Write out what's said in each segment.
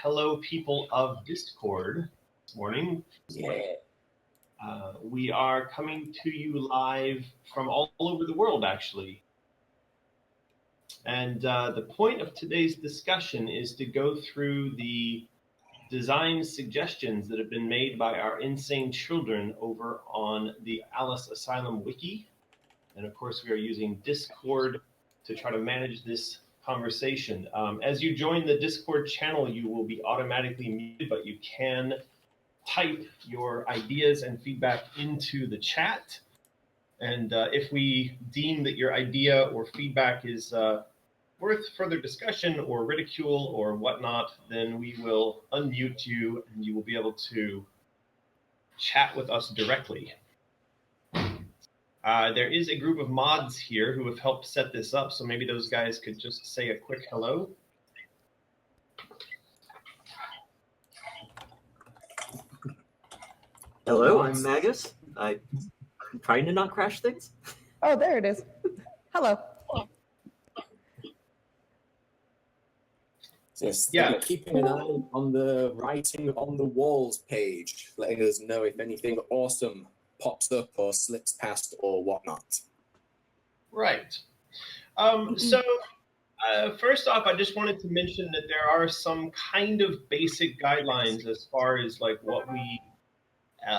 hello, people of Discord this morning. Yeah. We are coming to you live from all over the world, actually. And the point of today's discussion is to go through the design suggestions that have been made by our insane children over on the Alice Asylum Wiki. And of course, we are using Discord to try to manage this conversation. As you join the Discord channel, you will be automatically muted, but you can type your ideas and feedback into the chat. And if we deem that your idea or feedback is worth further discussion or ridicule or whatnot, then we will unmute you and you will be able to chat with us directly. There is a group of mods here who have helped set this up, so maybe those guys could just say a quick hello. Hello, I'm Magus. I'm trying to not crash things. Oh, there it is. Hello. Just Yeah. keeping an eye on the writing on the walls page, letting us know if anything awesome pops up or slips past or whatnot. Right. First off, I just wanted to mention that there are some kind of basic guidelines as far as like what we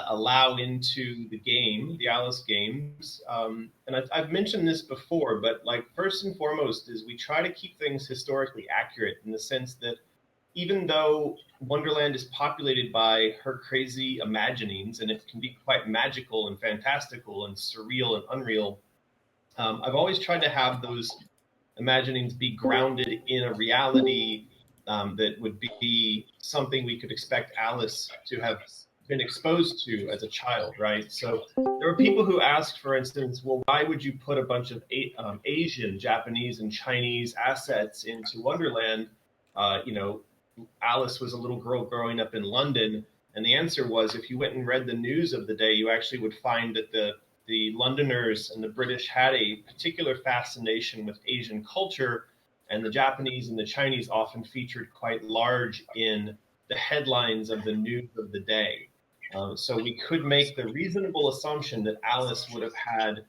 allow into the game, the Alice games. And I've mentioned this before, but like first and foremost is we try to keep things historically accurate in the sense that even though Wonderland is populated by her crazy imaginings and it can be quite magical and fantastical and surreal and unreal, I've always tried to have those imaginings be grounded in a reality that would be something we could expect Alice to have been exposed to as a child, right? So there were people who asked, for instance, well, why would you put a bunch of Asian, Japanese, and Chinese assets into Wonderland? Alice was a little girl growing up in London, and the answer was, if you went and read the news of the day, you actually would find that the Londoners and the British had a particular fascination with Asian culture, and the Japanese and the Chinese often featured quite large in the headlines of the news of the day. So we could make the reasonable assumption that Alice would have had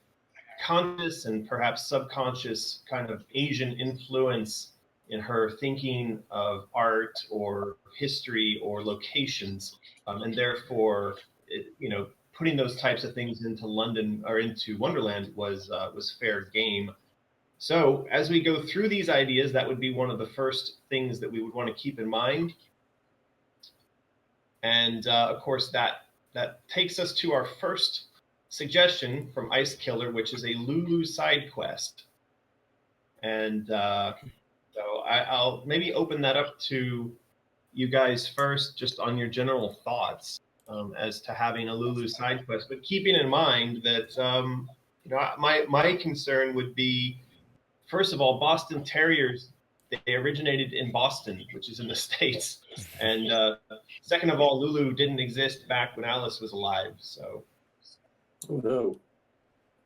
conscious and perhaps subconscious kind of Asian influence in her thinking of art or history or locations, and therefore, putting those types of things into London or into Wonderland was fair game. So as we go through these ideas, that would be one of the first things that we would want to keep in mind. And of course, that takes us to our first suggestion from Ice Killer, which is a Lulu side quest. And so I'll maybe open that up to you guys first, just on your general thoughts as to having a Lulu side quest, but keeping in mind that my concern would be, first of all, Boston Terriers. They originated in Boston, which is in the States. And second of all, Lulu didn't exist back when Alice was alive. So, Oh no.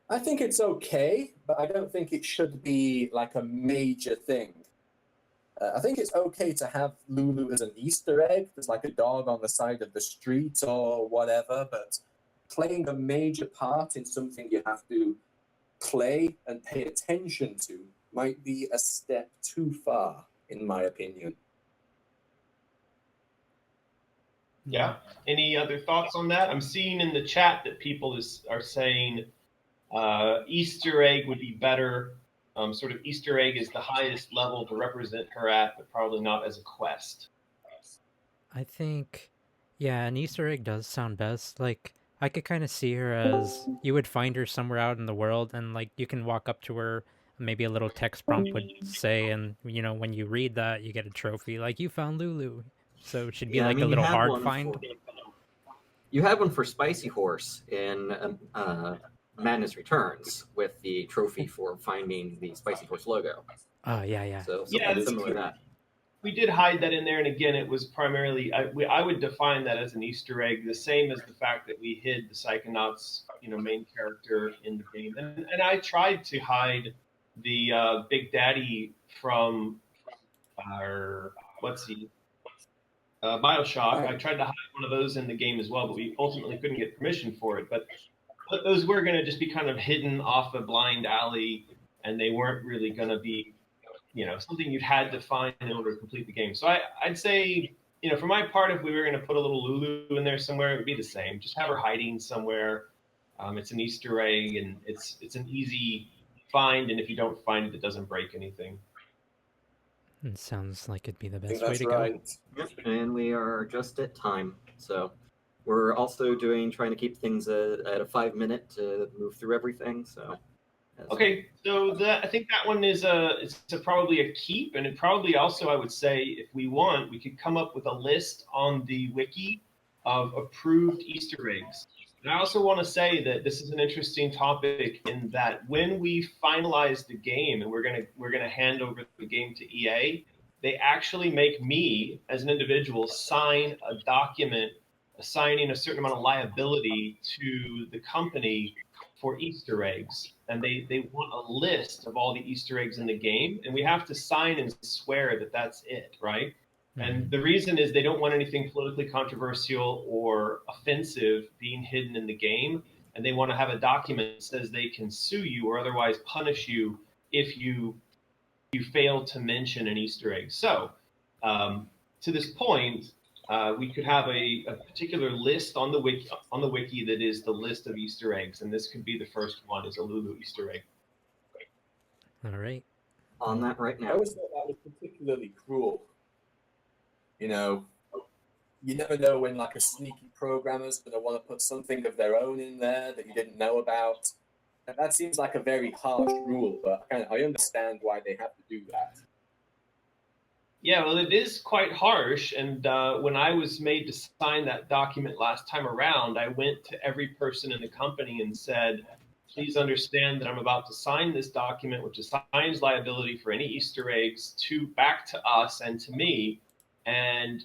I think it's okay, but I don't think it should be like a major thing. I think it's okay to have Lulu as an Easter egg. There's like a dog on the side of the street or whatever, but playing a major part in something you have to play and pay attention to might be a step too far, in my opinion. Yeah. Any other thoughts on that? I'm seeing in the chat that people are saying Easter egg would be better. Sort of Easter egg is the highest level to represent her at, but probably not as a quest. I think, yeah, an Easter egg does sound best. Like, I could kind of see her as you would find her somewhere out in the world, and like you can walk up to her. Maybe a little text prompt would say, and when you read that, you get a trophy like you found Lulu. So it should be a little hard find. You had one for Spicy Horse in Madness Returns with the trophy for finding the Spicy Horse logo. Oh, yeah. So something similar to that. We did hide that in there, and again, it was primarily, I would define that as an Easter egg, the same as the fact that we hid the Psychonauts, main character in the game. And I tried to hide the Big Daddy from our, Bioshock. I tried to hide one of those in the game as well, but we ultimately couldn't get permission for it. But those were going to just be kind of hidden off a blind alley, and they weren't really going to be, something you'd had to find in order to complete the game. So I'd say, for my part, if we were going to put a little Lulu in there somewhere, it would be the same. Just have her hiding somewhere. It's an Easter egg, and it's an easy find, and if you don't find it, it doesn't break anything. It sounds like it'd be the I think best way that's to right. Yep, and we are just at time. So we're also trying to keep things at a 5-minute to move through everything. So Okay, so I think that one is probably a keep, and it probably also, I would say, if we want, we could come up with a list on the wiki of approved Easter eggs. And I also want to say that this is an interesting topic in that when we finalize the game and we're gonna hand over the game to EA, they actually make me as an individual sign a document assigning a certain amount of liability to the company for Easter eggs. And they want a list of all the Easter eggs in the game, and we have to sign and swear that that's it, right? And the reason is they don't want anything politically controversial or offensive being hidden in the game. And they want to have a document that says they can sue you or otherwise punish you if you fail to mention an Easter egg. So to this point, we could have a particular list on the wiki that is the list of Easter eggs. And this could be the first one is a Lulu Easter egg. All right. on that right I now. always thought that was particularly cruel. You never know when like a sneaky programmer's going to want to put something of their own in there that you didn't know about. And that seems like a very harsh rule, but I understand why they have to do that. Yeah, well, it is quite harsh. And when I was made to sign that document last time around, I went to every person in the company and said, please understand that I'm about to sign this document, which assigns liability for any Easter eggs back to us and to me. And,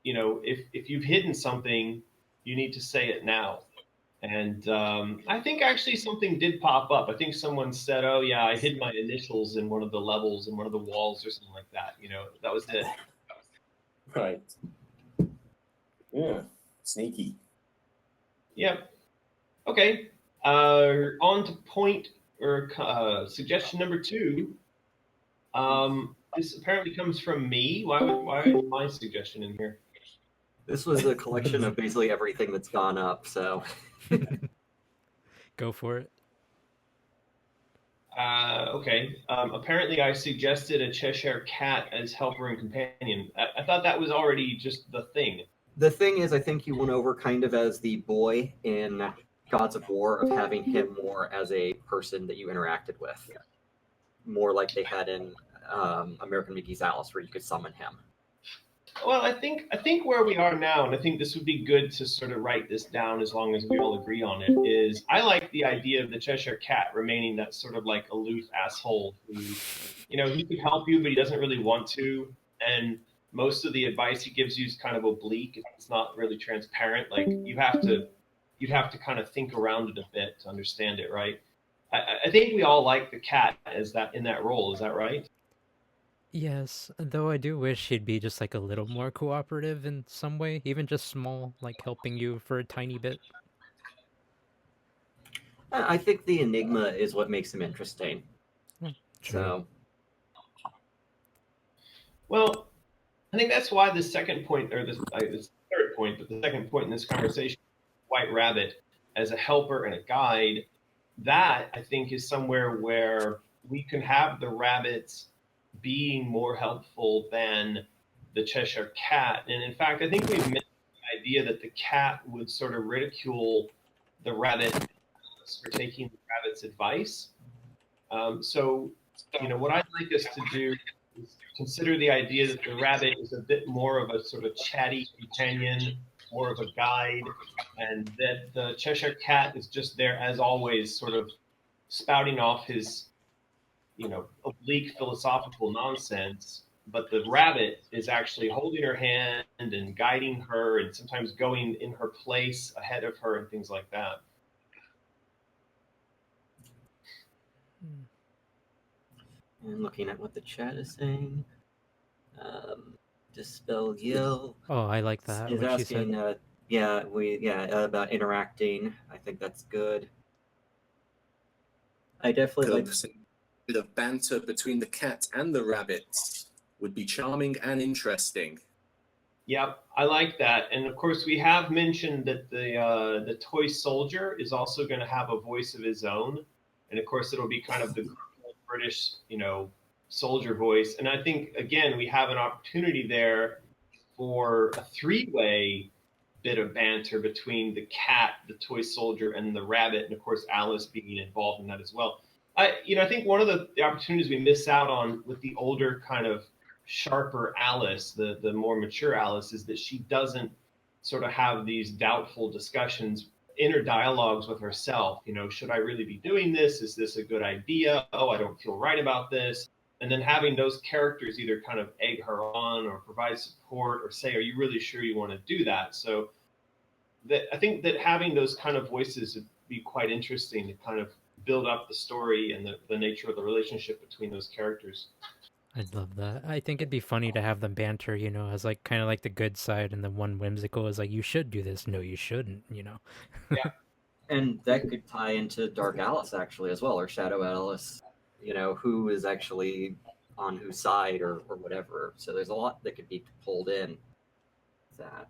if you've hidden something, you need to say it now. And I think actually something did pop up. I think someone said, oh, yeah, I hid my initials in one of the levels in one of the walls or something like that. That was it. Right. Yeah. Sneaky. Yep. Okay. On to point or suggestion number 2. This apparently comes from me. Why is my suggestion in here? This was a collection of basically everything that's gone up, so Go for it. Okay. Apparently, I suggested a Cheshire Cat as helper and companion. I thought that was already just the thing. the thing is, I think you went over kind of as the boy in Gods of War of having him more as a person that you interacted with, more like they had in American McGee's Alice, where you could summon him. Well, I think where we are now, and I think this would be good to sort of write this down as long as we all agree on it, is I like the idea of the Cheshire Cat remaining that sort of like aloof asshole who, he could help you, but he doesn't really want to. And most of the advice he gives you is kind of oblique. It's not really transparent. Like you'd have to kind of think around it a bit to understand it, right? I think we all like the cat as that in that role. Is that right? Yes, though I do wish he'd be just like a little more cooperative in some way, even just small, like helping you for a tiny bit. I think the enigma is what makes him interesting. True. So, Well, I think that's why the second point, or this third point, but the second point in this conversation, White Rabbit as a helper and a guide, that I think is somewhere where we can have the rabbits being more helpful than the Cheshire Cat. And in fact, I think we've mentioned the idea that the cat would sort of ridicule the rabbit for taking the rabbit's advice. So, what I'd like us to do is consider the idea that the rabbit is a bit more of a sort of chatty companion, more of a guide, and that the Cheshire Cat is just there as always, sort of spouting off his, oblique philosophical nonsense. But the rabbit is actually holding her hand and guiding her, and sometimes going in her place ahead of her and things like that. and looking at what the chat is saying. Dispel Yell Oh, I like that. is What she asking, said. about interacting. I think that's good. I definitely like. A bit of banter between the cat and the rabbits would be charming and interesting. Yep, I like that. And of course, we have mentioned that the toy soldier is also going to have a voice of his own, and of course, it'll be kind of the British, soldier voice. And I think again, we have an opportunity there for a three-way bit of banter between the cat, the toy soldier, and the rabbit, and of course, Alice being involved in that as well. I think one of the opportunities we miss out on with the older kind of sharper Alice, the more mature Alice, is that she doesn't sort of have these doubtful discussions, inner dialogues with herself. Should I really be doing this? Is this a good idea? Oh, I don't feel right about this. And then having those characters either kind of egg her on or provide support or say, are you really sure you want to do that? So I think that having those kind of voices would be quite interesting to kind of build up the story and the nature of the relationship between those characters. I'd love that. I think it'd be funny to have them banter, as like kind of like the good side, and the one whimsical is like, you should do this. No, you shouldn't. Yeah. And that could tie into Dark Alice actually as well, or Shadow Alice. Who is actually on whose side or whatever. So there's a lot that could be pulled in. That.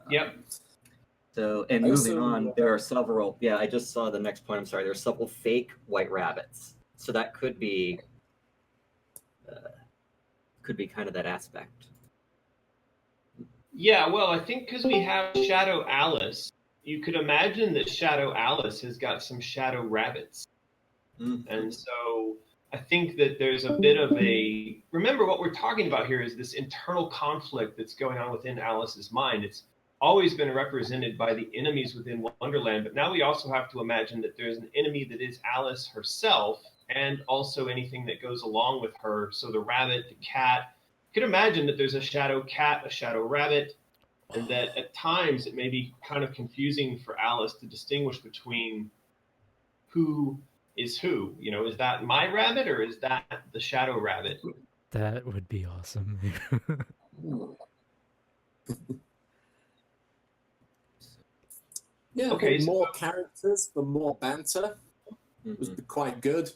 Yep. So, and moving on, there are several. Yeah, I just saw the next point. I'm sorry. There's several fake white rabbits. So that could be kind of that aspect. Yeah, well, I think because we have Shadow Alice, you could imagine that Shadow Alice has got some shadow rabbits. And so I think that there's a bit of remember what we're talking about here is this internal conflict that's going on within Alice's mind. It's always been represented by the enemies within Wonderland, but now we also have to imagine that there's an enemy that is Alice herself and also anything that goes along with her. So the rabbit, the cat, you could imagine that there's a shadow cat, a shadow rabbit, and that at times it may be kind of confusing for Alice to distinguish between who is who. Is that my rabbit or is that the shadow rabbit? That would be awesome. Yeah, okay, more characters for more banter was quite good.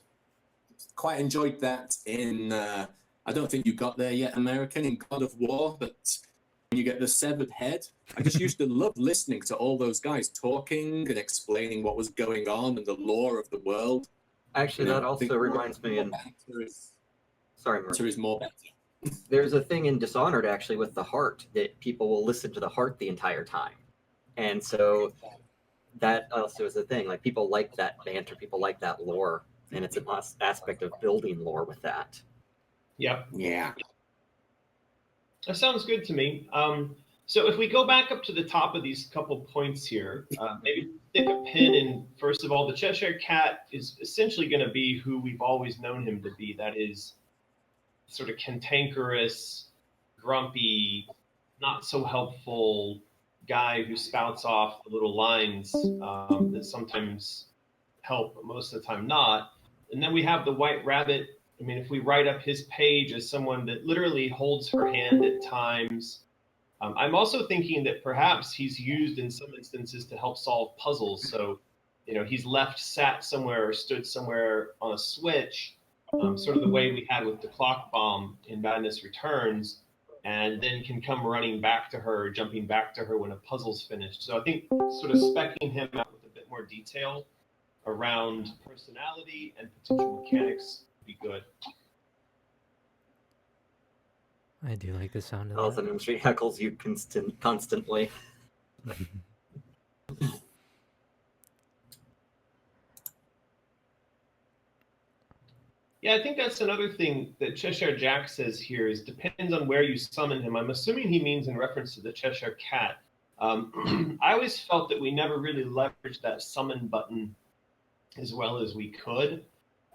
Quite enjoyed that in, I don't think you got there yet, American, in God of War, but when you get the severed head, I just used to love listening to all those guys talking and explaining what was going on and the lore of the world. Actually, that also reminds me, sorry, Mark. Banter is more banter. There's a thing in Dishonored actually with the heart that people will listen to the heart the entire time. And so that also is a thing. Like, people like that banter, people like that lore, and it's an aspect of building lore with that. Yep. Yeah. That sounds good to me. So if we go back up to the top of these couple points here, maybe stick a pin in, first of all, the Cheshire Cat is essentially going to be who we've always known him to be. That is sort of cantankerous, grumpy, not so helpful guy who spouts off the little lines that sometimes help, but most of the time not. And then we have the White Rabbit. I mean, if we write up his page as someone that literally holds her hand at times, I'm also thinking that perhaps he's used in some instances to help solve puzzles. So, he's sat somewhere or stood somewhere on a switch, sort of the way we had with the clock bomb in Madness Returns, and then can come running back to her, jumping back to her when a puzzle's finished. So I think sort of specking him out with a bit more detail around personality and potential mechanics would be good. I do like the sound of Also, Elm Street heckles you constantly. that. Yeah, I think that's another thing that Cheshire Jack says here is depends on where you summon him. I'm assuming he means in reference to the Cheshire Cat. I always felt that we never really leveraged that summon button as well as we could.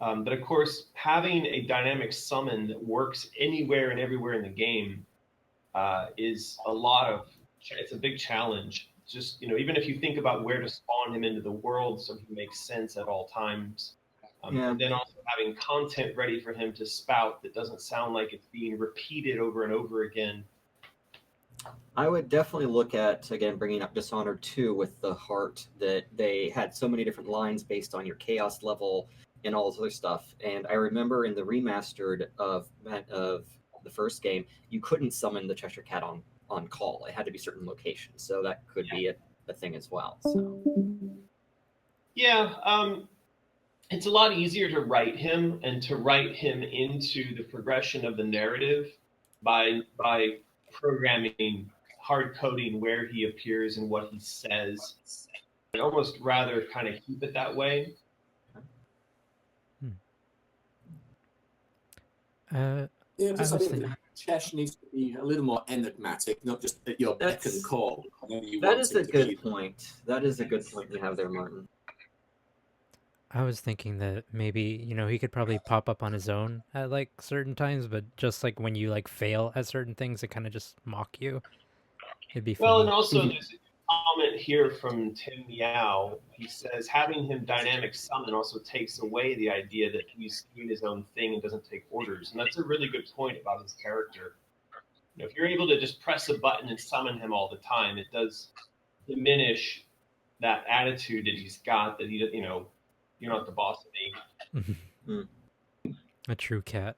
But of course, having a dynamic summon that works anywhere and everywhere in the game is it's a big challenge. Just, even if you think about where to spawn him into the world so he makes sense at all times, Yeah. And then also having content ready for him to spout that doesn't sound like it's being repeated over and over again. I would definitely look at, again, bringing up Dishonored 2 with the heart, that they had so many different lines based on your chaos level and all this other stuff. And I remember in the remastered of the first game, you couldn't summon the Cheshire Cat on call. It had to be certain locations. So that could be a thing as well. So. Yeah, it's a lot easier to write him and to write him into the progression of the narrative by programming, hard coding where he appears and what he says. I'd almost rather kind of keep it that way. Yeah, I just I was think thinking, Chesh needs to be a little more enigmatic, not just at your beck and That's- call. whenever you That want is him a to good be. point. That is a good point you have there, Martin. I was thinking that maybe, you know, he could probably pop up on his own at like certain times, but just like when you like fail at certain things, it kind of just mock you. It'd be Well, and funny. also there's a comment here from Tim Meow. He says having him dynamic summon also takes away the idea that he's doing his own thing and doesn't take orders. And that's a really good point about his character. You know, if you're able to just press a button and summon him all the time, it does diminish that attitude that he's got, that he, you know, you're not the boss of me. A true cat.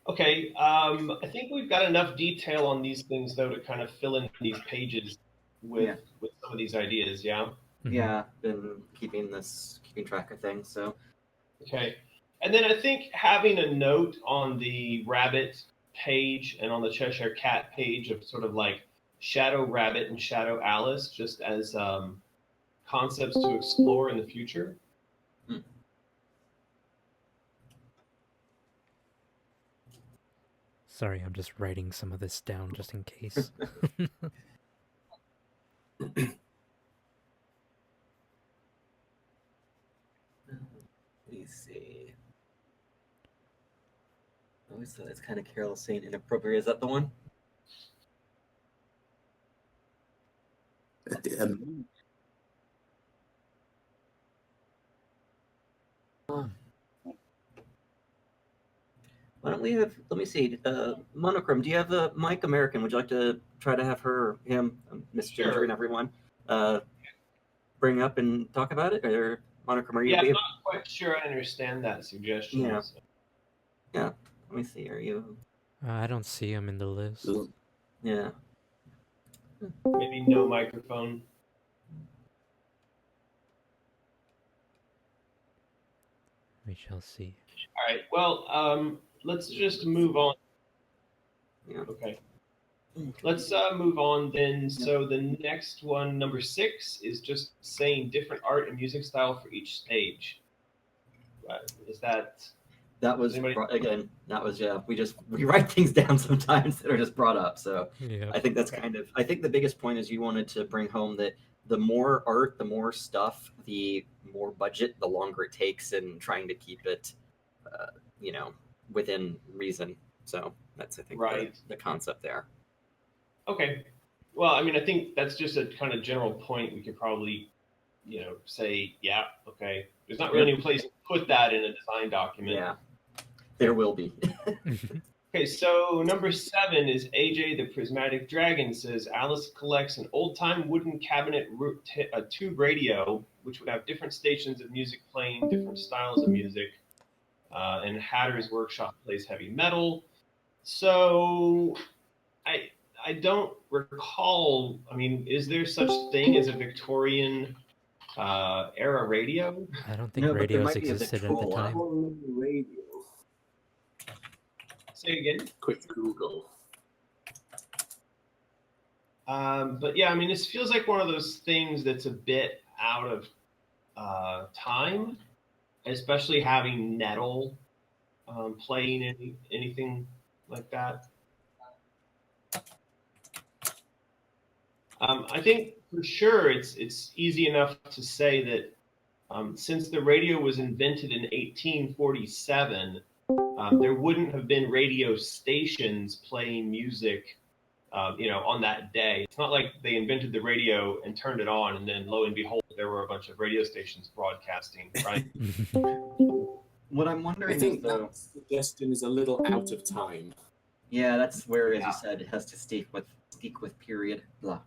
Okay, I think we've got enough detail on these things, though, to kind of fill in these pages with some of these ideas, yeah? Yeah, been keeping track of things, so. Okay, and then I think having a note on the rabbit page and on the Cheshire Cat page of sort of like Shadow Rabbit and Shadow Alice, just as concepts to explore in the future. Sorry, I'm just writing some of this down just in case. Let me see. Oh, so it's kind of Carol saying inappropriate. Is that the one? Why don't we have? Let me see. Monochrome, do you have a Mike American? Would you like to try to have him, Miss Ginger, Sure. and everyone bring up and talk about it? Or Monochrome, are you? Yeah, I'm not quite sure I understand that suggestion. Yeah. So. Yeah. Let me see. Are you? I don't see him in the list. Yeah. Maybe no microphone. We shall see. All right. Well, let's just move on. Yeah. Okay. Let's move on then. So the next one, number 6, is just saying different art and music style for each stage. Is that? That was Anybody- again. That was we write things down sometimes that are just brought up. So Yeah. I think that's I think the biggest point is you wanted to bring home that the more art, the more stuff, the more budget, the longer it takes in trying to keep it, within reason. So that's, I think, Right. the concept there. Okay. Well, I mean, I think that's just a kind of general point. We could probably, say, yeah, okay. There's not really any place to put that in a design document. Yeah, there will be. Okay, so number 7 is AJ the Prismatic Dragon says Alice collects an old-time wooden cabinet tube radio, which would have different stations of music playing, different styles of music, and Hatter's Workshop plays heavy metal. So I don't recall, I mean, is there such thing as a Victorian era radio? I don't think No, but there radios might be a existed at the Victrola. time. Radio. Say again? Quick Google. But yeah, I mean, this feels like one of those things that's a bit out of time, especially having Nettle playing anything like that. I think for sure it's easy enough to say that since the radio was invented in 1847, there wouldn't have been radio stations playing music on that day. It's not like they invented the radio and turned it on, and then lo and behold, there were a bunch of radio stations broadcasting, right? What I'm I wondering is, think though, that suggestion is a little out of time. yeah, that's where, as Yeah. you said, it has to speak with period. Blah.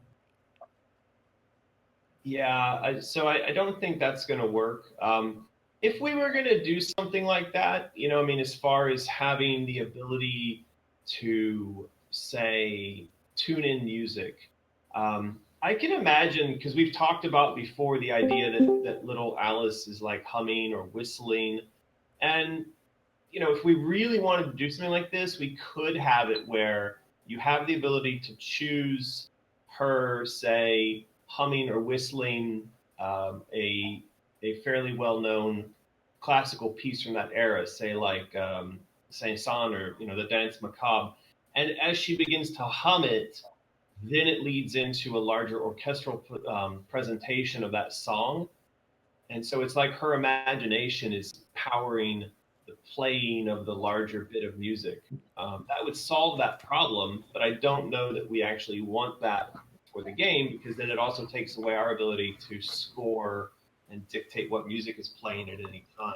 Yeah, so I don't think that's going to work. If we were going to do something like that, I mean, as far as having the ability to, say, tune in music, I can imagine, because we've talked about before the idea that little Alice is like humming or whistling. And, if we really wanted to do something like this, we could have it where you have the ability to choose her, say, humming or whistling a fairly well-known classical piece from that era, say like Saint-Saëns or the Dance Macabre, and as she begins to hum it, then it leads into a larger orchestral presentation of that song, and so it's like her imagination is powering the playing of the larger bit of music. That would solve that problem, but I don't know that we actually want that for the game, because then it also takes away our ability to score and dictate what music is playing at any time.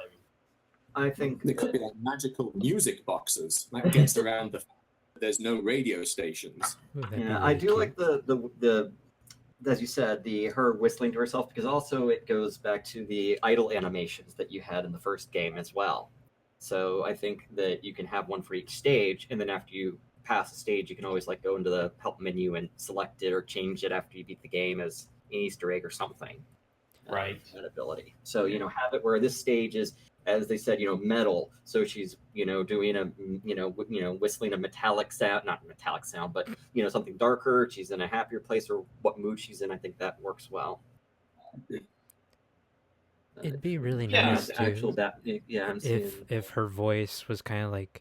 I think There could be like magical music boxes that gets around the fact that there's no radio stations. Ooh, that'd be Yeah, really I do cute. like the as you said, her whistling to herself, because also it goes back to the idle animations that you had in the first game as well. So I think that you can have one for each stage, and then after you pass a stage, you can always like go into the help menu and select it or change it after you beat the game as an Easter egg or something. Right. That ability. So have it where this stage is, as they said, metal. So she's doing a whistling a metallic sound, not metallic sound, but something darker. She's in a happier place, or what mood she's in. I think that works well. It'd be really Yeah, nice the to actual that. Yeah, I'm seeing. if her voice was kind of like,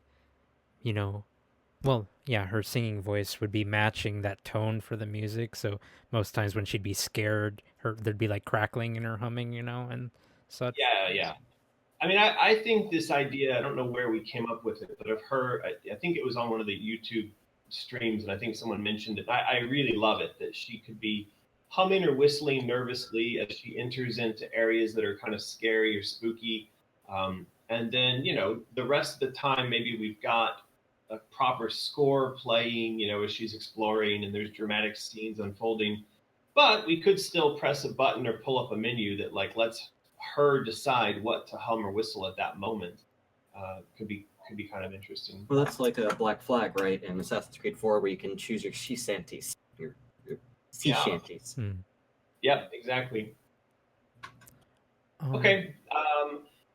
well, yeah, her singing voice would be matching that tone for the music. So most times when she'd be scared, there'd be like crackling in her humming, and such. Yeah. I mean, I think this idea, I don't know where we came up with it, but of her, I think it was on one of the YouTube streams, and I think someone mentioned it. I really love it, that she could be humming or whistling nervously as she enters into areas that are kind of scary or spooky. And then, the rest of the time, maybe we've got a proper score playing, as she's exploring and there's dramatic scenes unfolding. But we could still press a button or pull up a menu that like lets her decide what to hum or whistle at that moment. Could be kind of interesting. Well, that's like a Black Flag, right? In Assassin's Creed 4, where you can choose your sea shanties, your sea Yeah. shanties. Yep, exactly. Um, Okay.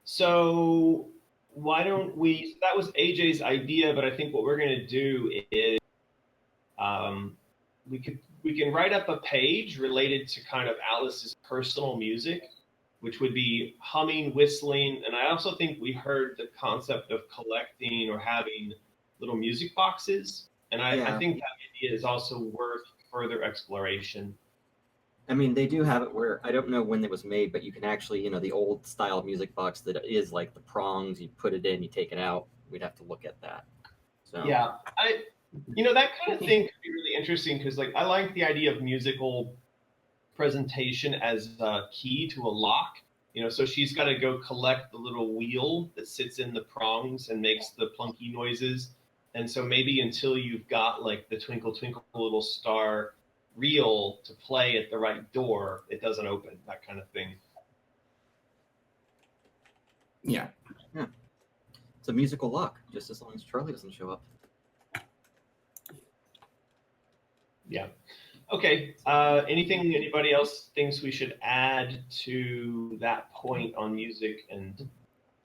So why don't we? That was AJ's idea, but I think what we're going to do is we can write up a page related to kind of Alice's personal music, which would be humming, whistling, and I also think we heard the concept of collecting or having little music boxes, and I think that idea is also worth further exploration. I mean, they do have it where, I don't know when it was made, but you can actually, the old style music box that is like the prongs, you put it in, you take it out. We'd have to look at that. So Yeah, that kind of thing could be really interesting, because like I like the idea of musical presentation as a key to a lock. So she's got to go collect the little wheel that sits in the prongs and makes the plunky noises. And so maybe until you've got like the Twinkle Twinkle Little Star reel to play at the right door, it doesn't open, that kind of thing. Yeah. it's a musical lock, just as long as Charlie doesn't show up. Yeah. Okay. Anything anybody else thinks we should add to that point on music and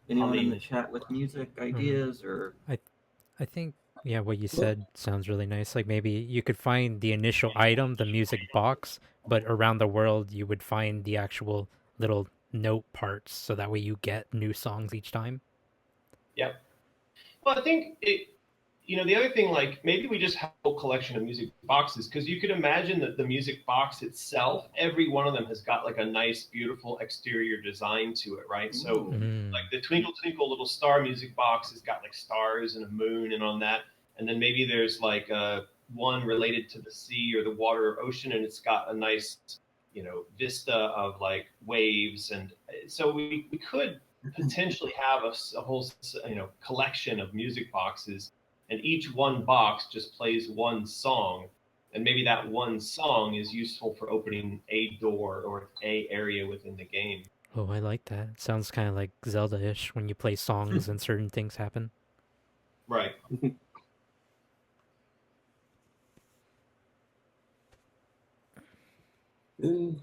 Anyone in humming? the chat with music ideas or I think, yeah, what you said sounds really nice. Like maybe you could find the initial item, the music box, but around the world you would find the actual little note parts, so that way you get new songs each time. Yep. Well, I think the other thing, like maybe we just have a whole collection of music boxes, because you could imagine that the music box itself, every one of them has got like a nice, beautiful exterior design to it, right? So like the Twinkle Twinkle Little Star music box has got like stars and a moon and on that. And then maybe there's like a one related to the sea or the water or ocean, and it's got a nice, vista of like waves. And so we could potentially have a whole, collection of music boxes, and each one box just plays one song. And maybe that one song is useful for opening a door or a area within the game. Oh, I like that. Sounds kind of like Zelda-ish when you play songs and certain things happen. Right. Okay.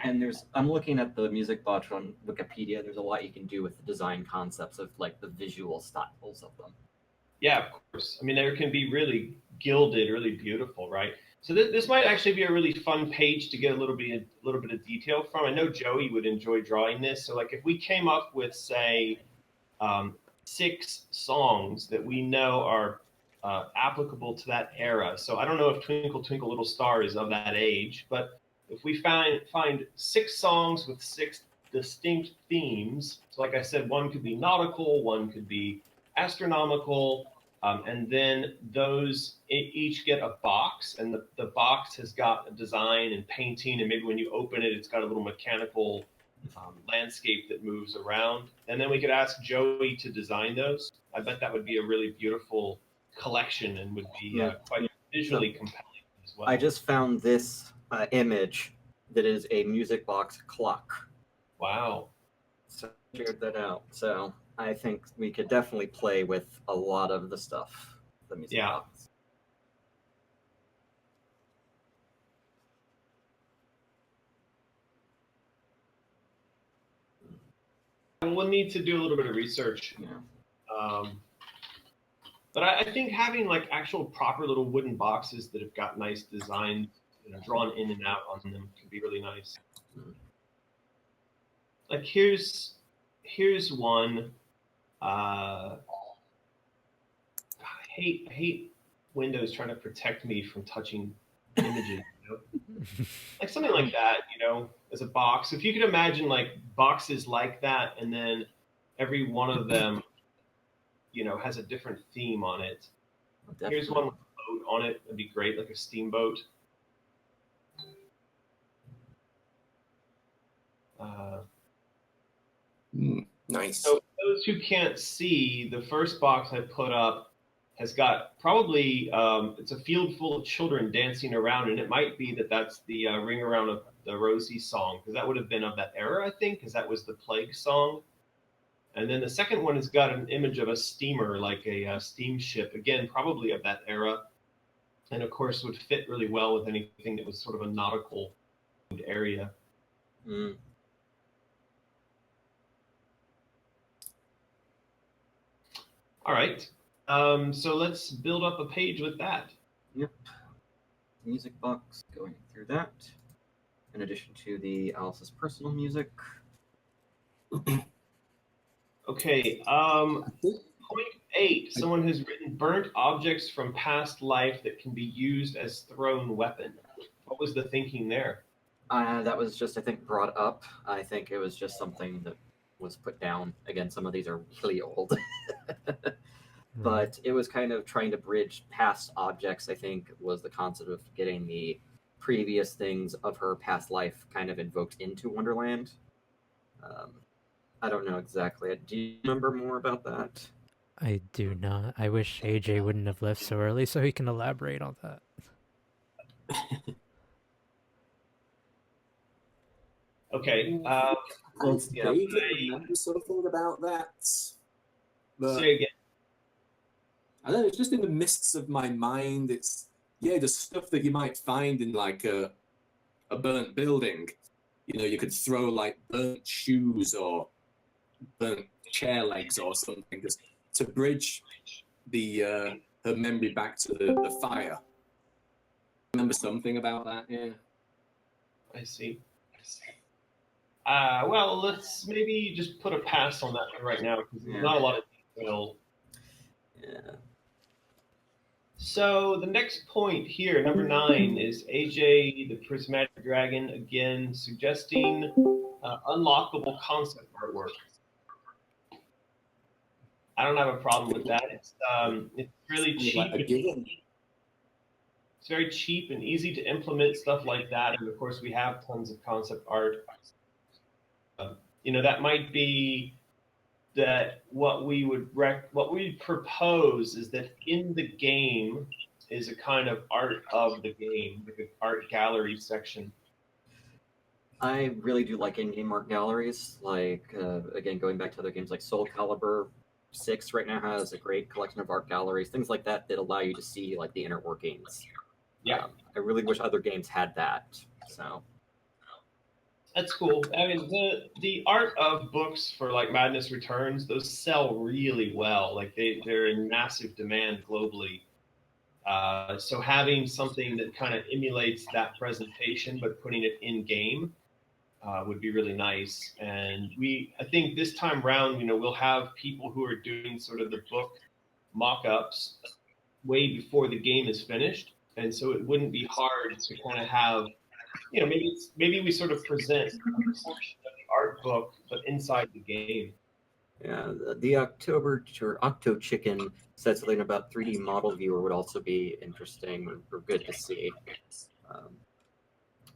And I'm looking at the music box on Wikipedia. There's a lot you can do with the design concepts of like the visual styles of them. Yeah, of course. I mean, there can be really gilded, really beautiful, right? So this might actually be a really fun page to get a little bit of detail from. I know Joey would enjoy drawing this. So like if we came up with, say, 6 songs that we know are applicable to that era. So I don't know if Twinkle Twinkle Little Star is of that age, but if we find 6 songs with 6 distinct themes, so like I said, one could be nautical, one could be astronomical, and then those each get a box, and the box has got a design and painting, and maybe when you open it, it's got a little mechanical landscape that moves around. And then we could ask Joey to design those. I bet that would be a really beautiful collection and would be quite visually compelling as well. I just found this image that is a music box clock. Wow. So I figured that out. So I think we could definitely play with a lot of the stuff. The music box. We'll need to do a little bit of research. Yeah. But I think having like actual proper little wooden boxes that have got nice designs, drawn in and out on them can be really nice. Like here's one. I hate Windows trying to protect me from touching images. Like something like that, as a box. If you could imagine like boxes like that, and then every one of them, has a different theme on it. Here's one with a boat on it. That'd be great, like a steamboat. Nice. So those who can't see, the first box I put up has got probably it's a field full of children dancing around, and it might be that's the Ring Around the Rosie song, because that would have been of that era, I think, because that was the Plague song. And then the second one has got an image of a steamer, like a steamship, again, probably of that era, and of course would fit really well with anything that was sort of a nautical area. All right. So let's build up a page with that. Yep. Music box, going through that. In addition to the Alice's personal music. Okay. Point 8. Someone has written burnt objects from past life that can be used as thrown weapon. What was the thinking there? That was just, I think, brought up. I think it was just something that was put down. Again, some of these are really old. But it was kind of trying to bridge past objects, I think, was the concept of getting the previous things of her past life kind of invoked into Wonderland. I don't know exactly. Do you remember more about that? I do not. I wish AJ wouldn't have left so early so he can elaborate on that. Okay. I vaguely remember something about that. But Say again. I don't know, it's just in the mists of my mind. It's the stuff that you might find in like a burnt building. You could throw like burnt shoes or burnt chair legs or something just to bridge the her memory back to the fire. Remember something about that? Yeah. I see. Well, let's maybe just put a pass on that right now, because there's not a lot of detail. Yeah. So the next point here, number 9, is AJ, the Prismatic Dragon, again suggesting unlockable concept artwork. I don't have a problem with that. It's really cheap. Like a given. It's very cheap and easy to implement stuff like that. And of course, we have tons of concept art. That might be that what we would propose is that in the game is a kind of art of the game, like an art gallery section. I really do like in-game art galleries. Like again, going back to other games like Soul Calibur 6 right now has a great collection of art galleries, things like that allow you to see like the inner workings. Yeah, I really wish other games had that. So that's cool. I mean, the art of books for like Madness Returns, those sell really well. Like they're in massive demand globally. So having something that kind of emulates that presentation but putting it in game would be really nice. And I think this time around, we'll have people who are doing sort of the book mock-ups way before the game is finished, and so it wouldn't be hard to kind of have, maybe we sort of present a portion of the art book but inside the game. yeah, the Octo Chicken said something about 3D model viewer would also be interesting or good to see.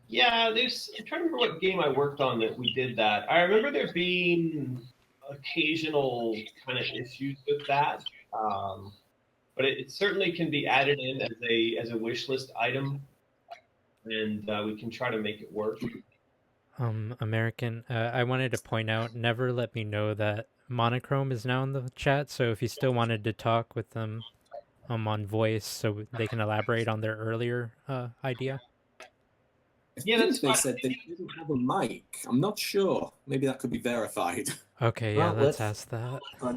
Yeah, I'm trying to remember what game I worked on that we did that. I remember there being occasional kind of issues with that, but it certainly can be added in as a wish list item, and we can try to make it work. American, I wanted to point out, never let me know that Monochrome is now in the chat, so if you still wanted to talk with them on voice so they can elaborate on their earlier idea. Yeah, that's they fine. said they didn't have a mic. I'm not sure. Maybe that could be verified. Okay, yeah, Well, let's ask that. I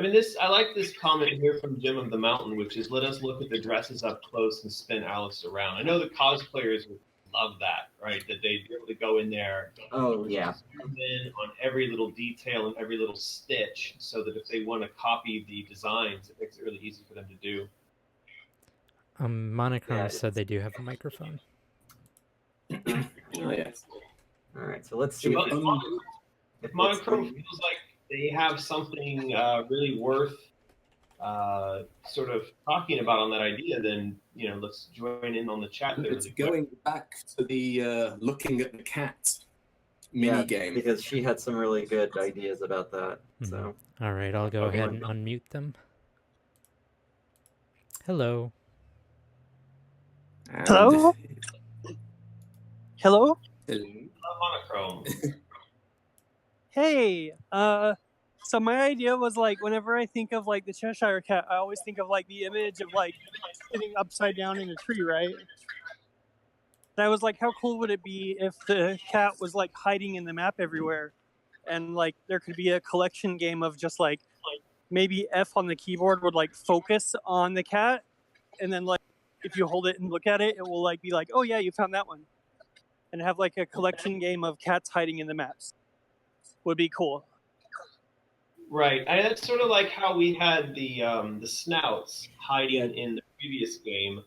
mean, I like this comment here from Jim of the Mountain, which is, let us look at the dresses up close and spin Alice around. I know the cosplayers would love that, right? That they'd be able to go in there. Oh, yeah. Zoom in on every little detail and every little stitch, so that if they want to copy the designs, it makes it really easy for them to do. Monochrome Yeah, said they do have a microphone. Oh, yes. All right, so let's see. If Monochrome feels like they have something really worth sort of talking about on that idea, then let's join in on the chat there. It's going back to the looking at the cat mini game, because she had some really good ideas about that. So all right, I'll go ahead and unmute them. Hello. Hello? Hello? Monochrome. Hey, so my idea was like, whenever I think of like the Cheshire Cat, I always think of like the image of like sitting upside down in a tree, right? And I was like, how cool would it be if the cat was like hiding in the map everywhere, and like there could be a collection game of just like maybe F on the keyboard would like focus on the cat, and then like if you hold it and look at it, it will like be like, oh yeah, you found that one, and have like a collection game of cats hiding in the maps. Would be cool. Right. That's sort of like how we had the snouts hiding in the previous game,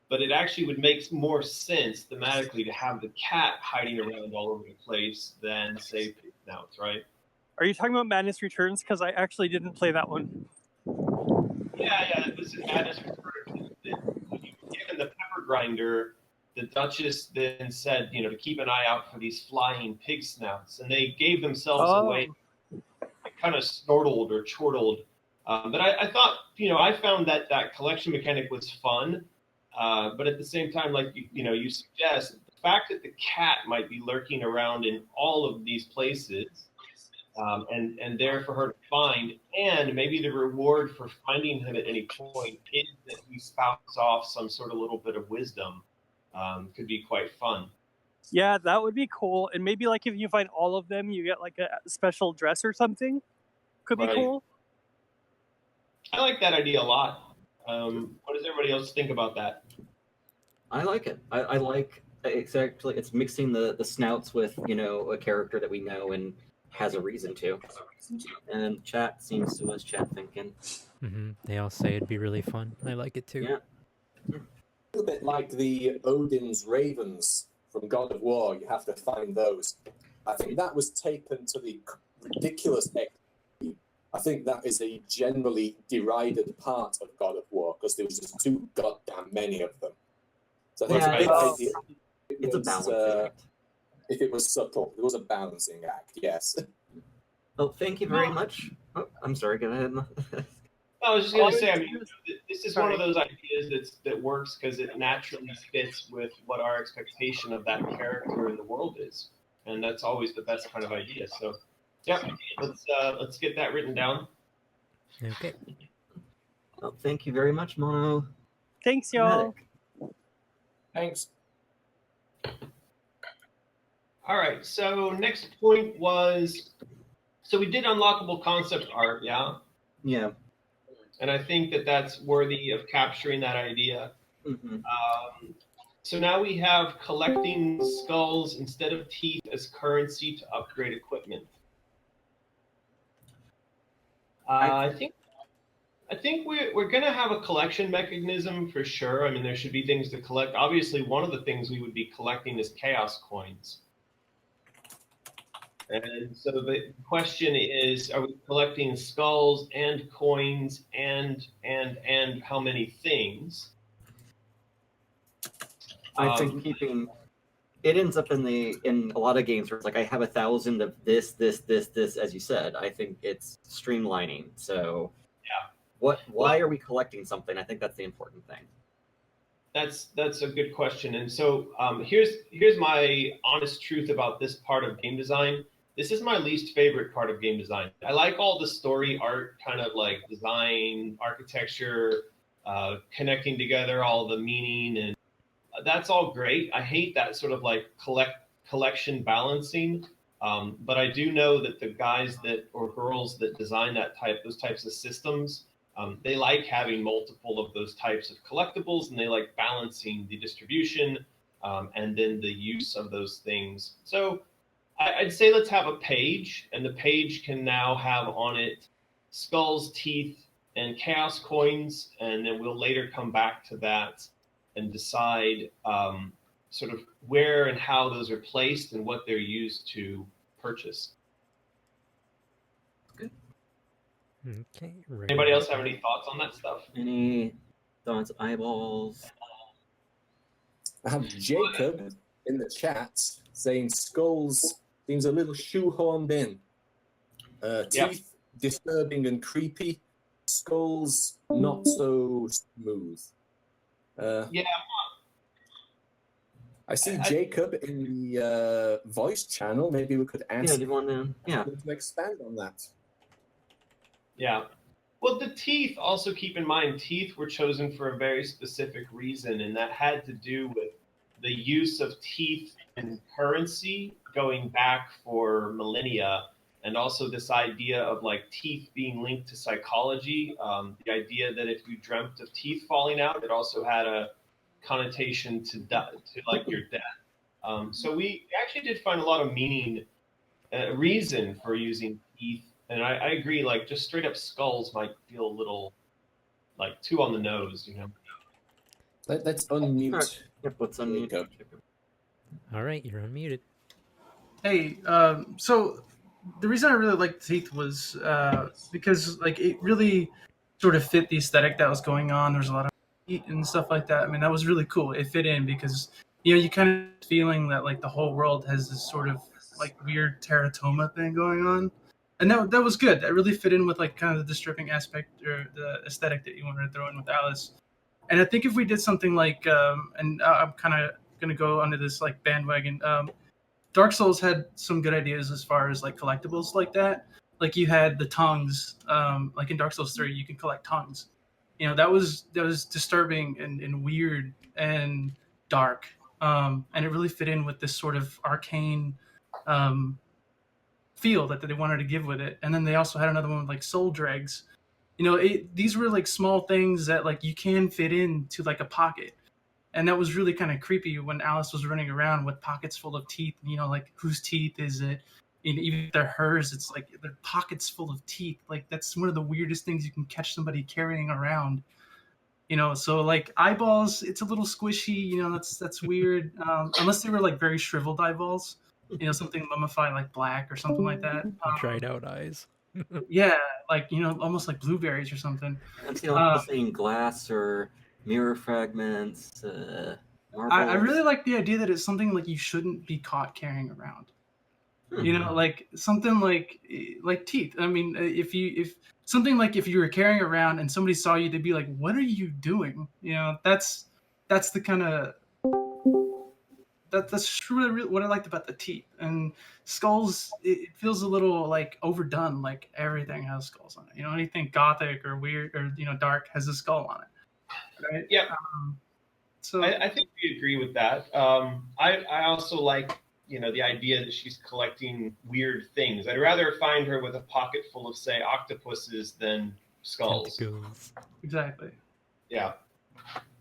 but it actually would make more sense thematically to have the cat hiding around all over the place than, say, pig snouts, right? Are you talking about Madness Returns? Because I actually didn't play that one. Yeah, this is Madness Returns. When you were given the pepper grinder, the Duchess then said, to keep an eye out for these flying pig snouts, and they gave themselves away, kind of snortled or chortled. But I thought, I found that collection mechanic was fun, but at the same time, like you suggest, the fact that the cat might be lurking around in all of these places, and there for her to find, and maybe the reward for finding him at any point is that he spouts off some sort of little bit of wisdom. Could be quite fun. Yeah, that would be cool. And maybe like if you find all of them, you get like a special dress or something. Could be cool. I like that idea a lot. What does everybody else think about that? I like it. I like exactly. It's mixing the snouts with a character that we know and has a reason to. And chat seems to us chat thinking. They all say it'd be really fun. I like it too. Yeah. A little bit like the Odin's ravens from God of War. You have to find those. I think that was taken to the ridiculous I think that is a generally derided part of God of War because there was just too goddamn many of them. So I think Yeah, it's a good it's- idea. It's a balancing act. If it was subtle, it was a balancing act, yes. Well, thank you very much. Oh, I'm sorry, go ahead. I was just going to say, I mean, this is one of those ideas that works because it naturally fits with what our expectation of that character in the world is, and that's always the best kind of idea. So, yeah, let's get that written down. Okay. Well, thank you very much, Mono. Thanks, y'all. Thanks. All right. So next point was, so we did unlockable concept art, yeah, Yeah. and I think that that's worthy of capturing that idea. Mm-hmm. So now we have collecting skulls instead of teeth as currency to upgrade equipment. I think we're going to have a collection mechanism for sure. I mean, there should be things to collect. Obviously, one of the things we would be collecting is chaos coins. And so the question is, are we collecting skulls and coins and how many things? I think keeping it ends up in a lot of games where it's like I have 1,000 of this, as you said. I think it's streamlining. So yeah. Why are we collecting something? I think that's the important thing. That's a good question. And so here's my honest truth about this part of game design. This is my least favorite part of game design. I like all the story art kind of like design, architecture, connecting together all the meaning, and that's all great. I hate that sort of like collection balancing. But I do know that the guys or girls that design those types of systems, they like having multiple of those types of collectibles, and they like balancing the distribution and then the use of those things. So I'd say let's have a page, and the page can now have on it skulls, teeth, and chaos coins, and then we'll later come back to that and decide sort of where and how those are placed and what they're used to purchase. Good. Okay. Anybody else have any thoughts on that stuff? Any thoughts, eyeballs? I have Jacob in the chat saying skulls seems a little shoehorned in. Teeth, disturbing and creepy. Skulls, not so smooth. Yeah. I see Jacob in the voice channel. Maybe we could ask do you want to? Yeah. him to expand on that. Yeah. Well, the teeth, also keep in mind, teeth were chosen for a very specific reason, and that had to do with the use of teeth in currency going back for millennia, and also this idea of like teeth being linked to psychology. The idea that if you dreamt of teeth falling out, it also had a connotation to like your death. So we actually did find a lot of meaning, reason for using teeth. And I agree, like just straight up skulls might feel a little like too on the nose, you know. Let's unmute. Right. Yep, let's unmute. Jacob. All right, you're unmuted. Hey, so the reason I really liked Teeth was because like it really sort of fit the aesthetic that was going on. There's a lot of heat and stuff like that. I mean, that was really cool. It fit in because you kind of feeling that like the whole world has this sort of like weird teratoma thing going on, and that was good. That really fit in with like kind of the disturbing aspect or the aesthetic that you wanted to throw in with Alice. And I think if we did something like, and I'm kind of gonna go under this like bandwagon. Dark Souls had some good ideas as far as like collectibles like that. Like you had the tongues, like in Dark Souls 3, you can collect tongues. That was disturbing and weird and dark, and it really fit in with this sort of arcane feel that they wanted to give with it. And then they also had another one with like soul dregs. These were like small things that like you can fit into like a pocket. And that was really kind of creepy when Alice was running around with pockets full of teeth. Like whose teeth is it? Even if they're hers, it's like they're pockets full of teeth. Like that's one of the weirdest things you can catch somebody carrying around. So like eyeballs, it's a little squishy. That's weird. Unless they were like very shriveled eyeballs. Something mummified like black or something like that. Dried out eyes. Yeah, like almost like blueberries or something. I'm seeing a lot of people saying glass or mirror fragments, I really marbles. like the idea that it's something like you shouldn't be caught carrying around. Hmm. Like something like teeth. I mean, if something like if you were carrying around and somebody saw you, they'd be like, "What are you doing?" That's the kind of that's really what I liked about the teeth and skulls. It feels a little like overdone. Like everything has skulls on it. Anything gothic or weird or dark has a skull on it, right? Yeah, So I think we agree with that. I also like the idea that she's collecting weird things. I'd rather find her with a pocket full of, say, octopuses than skulls. Tentacles. exactly. Yeah.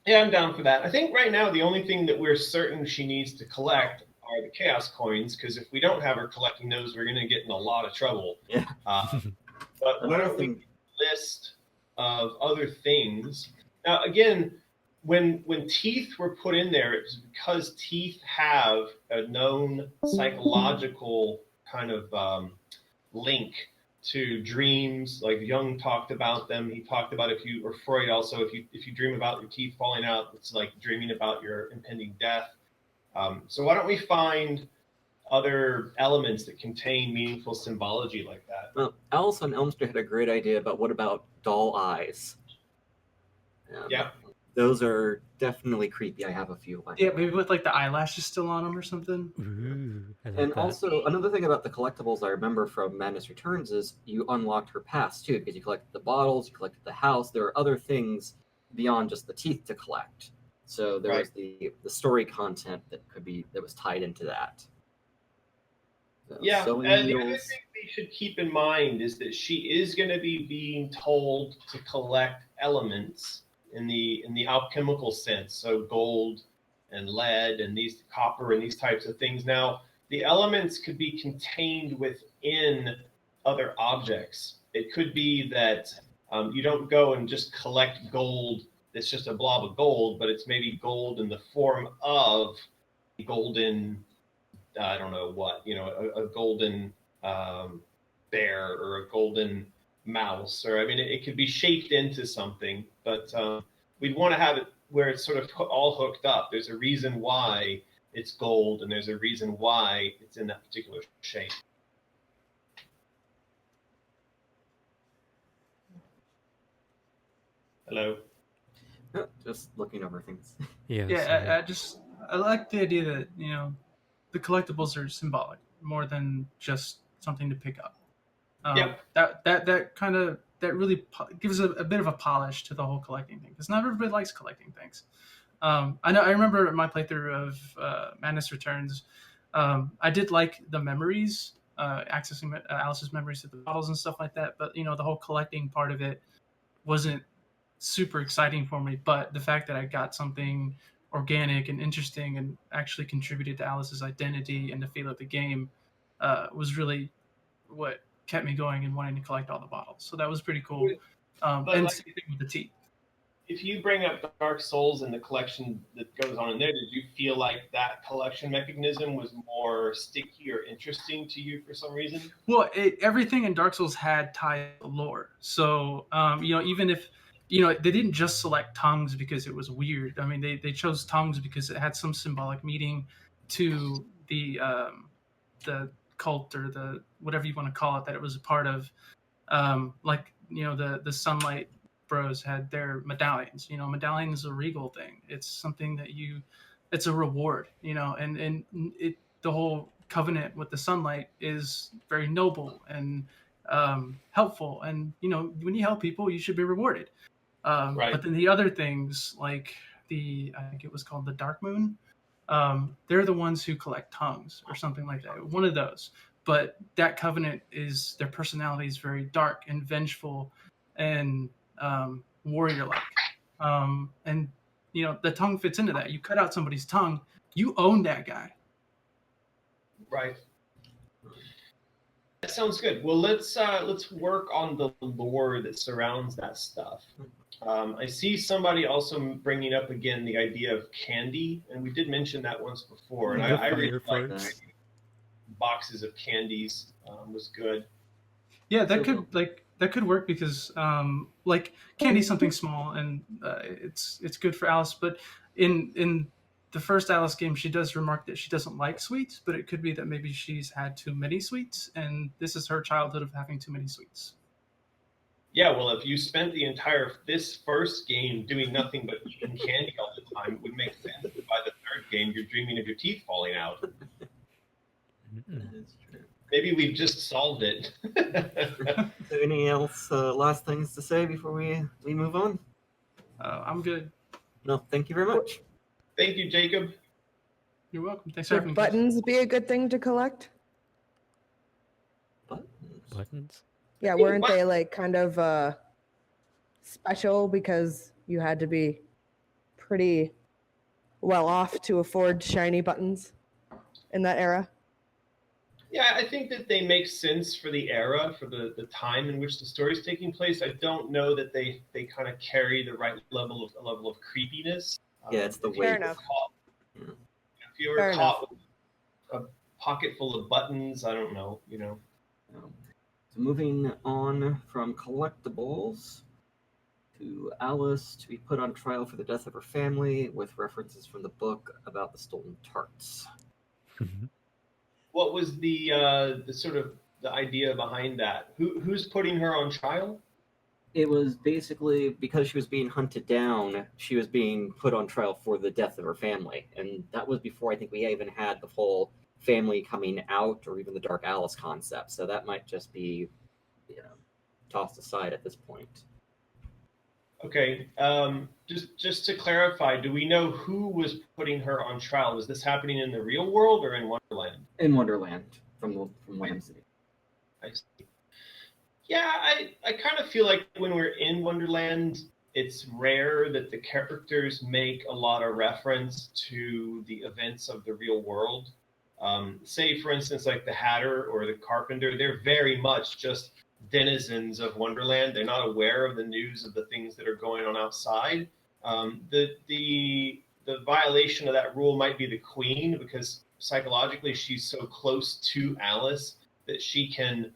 Yeah, I'm down for that. I think right now the only thing that we're certain she needs to collect are the chaos coins, because if we don't have her collecting those, we're going to get in a lot of trouble. Yeah. But why don't we list of other things? Now, again, when teeth were put in there, it was because teeth have a known psychological kind of link to dreams. Like Jung talked about them. He talked about or Freud also, if you dream about your teeth falling out, it's like dreaming about your impending death. So why don't we find other elements that contain meaningful symbology like that? Well, Alice on Elm Street had a great idea about what about doll eyes? Yeah. Those are definitely creepy. I have a few. Yeah, maybe with like the eyelashes still on them or something. Ooh, I like And that. also, another thing about the collectibles I remember from Madness Returns is you unlocked her past too, because you collected the bottles, you collected the house. There are other things beyond just the teeth to collect. So there was the story content that was tied into that. So, Yeah, sewing and the other needles. thing we should keep in mind is that she is going to be being told to collect elements in the alchemical sense, so gold and lead and these copper and these types of things. Now, the elements could be contained within other objects. It could be that you don't go and just collect gold that's just a blob of gold, but it's maybe gold in the form of golden, I don't know what, a golden bear or a golden mouse, or I mean, it could be shaped into something, but we'd want to have it where it's sort of all hooked up. There's a reason why it's gold, and there's a reason why it's in that particular shape. Hello. Just looking over things. Yeah, I like the idea that the collectibles are symbolic more than just something to pick up. Yep. That really gives a bit of a polish to the whole collecting thing, because not everybody likes collecting things. I remember my playthrough of Madness Returns. I did like the memories, accessing Alice's memories of the bottles and stuff like that, but the whole collecting part of it wasn't super exciting for me. But the fact that I got something organic and interesting and actually contributed to Alice's identity and the feel of the game was really what kept me going and wanting to collect all the bottles. So that was pretty cool. But And like, same thing with the teeth. if you bring up Dark Souls and the collection that goes on in there, did you feel like that collection mechanism was more sticky or interesting to you for some reason? Well, everything in Dark Souls had ties to lore. So, even if, they didn't just select tongues because it was weird. I mean, they chose tongues because it had some symbolic meaning to the cult or the whatever you want to call it that it was a part of. The Sunlight Bros had their medallions. Medallion is a regal thing. It's something that it's a reward. And the whole covenant with the sunlight is very noble and helpful. And when you help people, you should be rewarded. Right. But then the other things, like I think it was called the Dark Moon, they're the ones who collect tongues or something like that. One of those. But that covenant their personality is very dark and vengeful and warrior-like. And the tongue fits into that. You cut out somebody's tongue, you own that guy. Right. That sounds good. Well, let's work on the lore that surrounds that stuff. I see somebody also bringing up again the idea of candy, and we did mention that once before. And I really like that. Boxes of candies was good. Yeah, that So- could work because like candy's something small and it's good for Alice. But in the first Alice game, she does remark that she doesn't like sweets, but it could be that maybe she's had too many sweets, and this is her childhood of having too many sweets. Yeah, well, if you spent this first game doing nothing but eating candy all the time, it would make sense that by the third game you're dreaming of your teeth falling out. That is true. Maybe we've just solved it. So any else last things to say before we move on? I'm good. No, thank you very much. Thank you, Jacob. You're welcome. Thanks for Would having me. guys. buttons be a good thing to collect? Buttons. Buttons. Yeah, weren't they like kind of special because you had to be pretty well off to afford shiny buttons in that era? Yeah, I think that they make sense for the era, for the time in which the story is taking place. I don't know that they kind of carry the right level of creepiness. Yeah, it's the if you way. were enough. caught- Yeah. If you were Fair caught with a pocket full of buttons, I don't know, So moving on from collectibles to Alice to be put on trial for the death of her family with references from the book about the stolen tarts. What was the sort of the idea behind that? Who's putting her on trial? It was basically because she was being hunted down, she was being put on trial for the death of her family. And that was before I think we even had the whole family coming out or even the Dark Alice concept. So that might just be, tossed aside at this point. Okay, just to clarify, do we know who was putting her on trial? Was this happening in the real world or in Wonderland? In Wonderland, from what I'm seeing. I see. Yeah, I kind of feel like when we're in Wonderland, it's rare that the characters make a lot of reference to the events of the real world. Say, for instance, like the Hatter or the Carpenter, they're very much just denizens of Wonderland. They're not aware of the news of the things that are going on outside. The violation of that rule might be the Queen, because psychologically she's so close to Alice that she can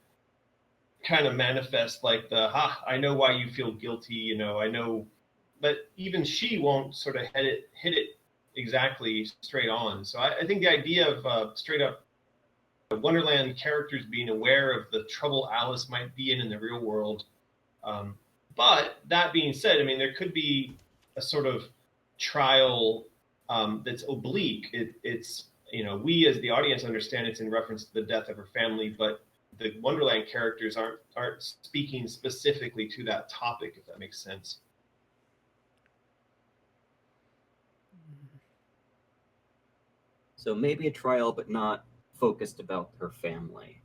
kind of manifest like I know why you feel guilty, I know, but even she won't sort of hit it exactly straight on. So I think the idea of straight up Wonderland characters being aware of the trouble Alice might be in the real world. But that being said, I mean, there could be a sort of trial that's oblique. It's we as the audience understand it's in reference to the death of her family, but the Wonderland characters aren't speaking specifically to that topic, if that makes sense. So maybe a trial, but not focused about her family.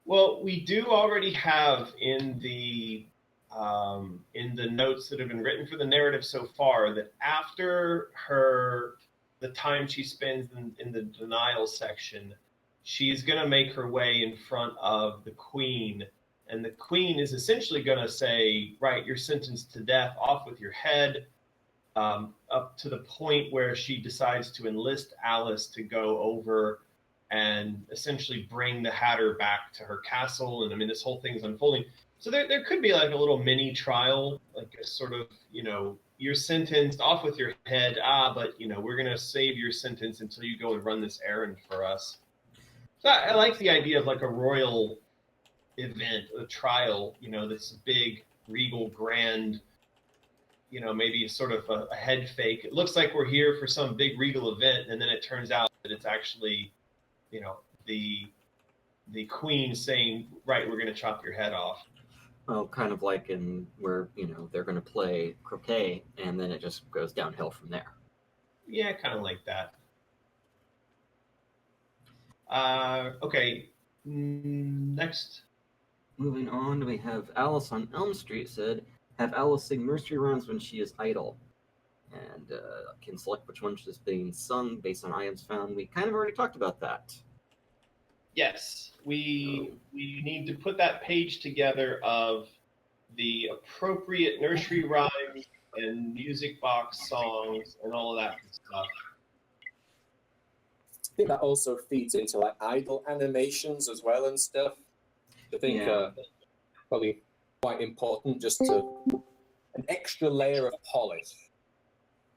Well, we do already have in the notes that have been written for the narrative so far that after the time she spends in the denial section, she's going to make her way in front of the Queen, and the Queen is essentially going to say, right, you're sentenced to death, off with your head, up to the point where she decides to enlist Alice to go over and essentially bring the Hatter back to her castle. And I mean, this whole thing's unfolding. So there could be like a little mini trial, like a sort of, you're sentenced, off with your head, but we're going to save your sentence until you go and run this errand for us. So I like the idea of like a royal event, a trial, this big, regal, grand, maybe sort of a head fake. It looks like we're here for some big regal event, and then it turns out that it's actually, the Queen saying, right, we're going to chop your head off. Well, kind of like in where, they're going to play croquet, and then it just goes downhill from there. Yeah, kind of like that. Okay, next. Moving on, we have Alice on Elm Street said, have Alice sing nursery rhymes when she is idle. And can select which one is being sung based on items found. We kind of already talked about that. Yes, we need to put that page together of the appropriate nursery rhymes and music box songs and all of that good stuff. I think that also feeds into like idle animations as well and stuff. I think Yeah. probably quite important, just an extra layer of polish,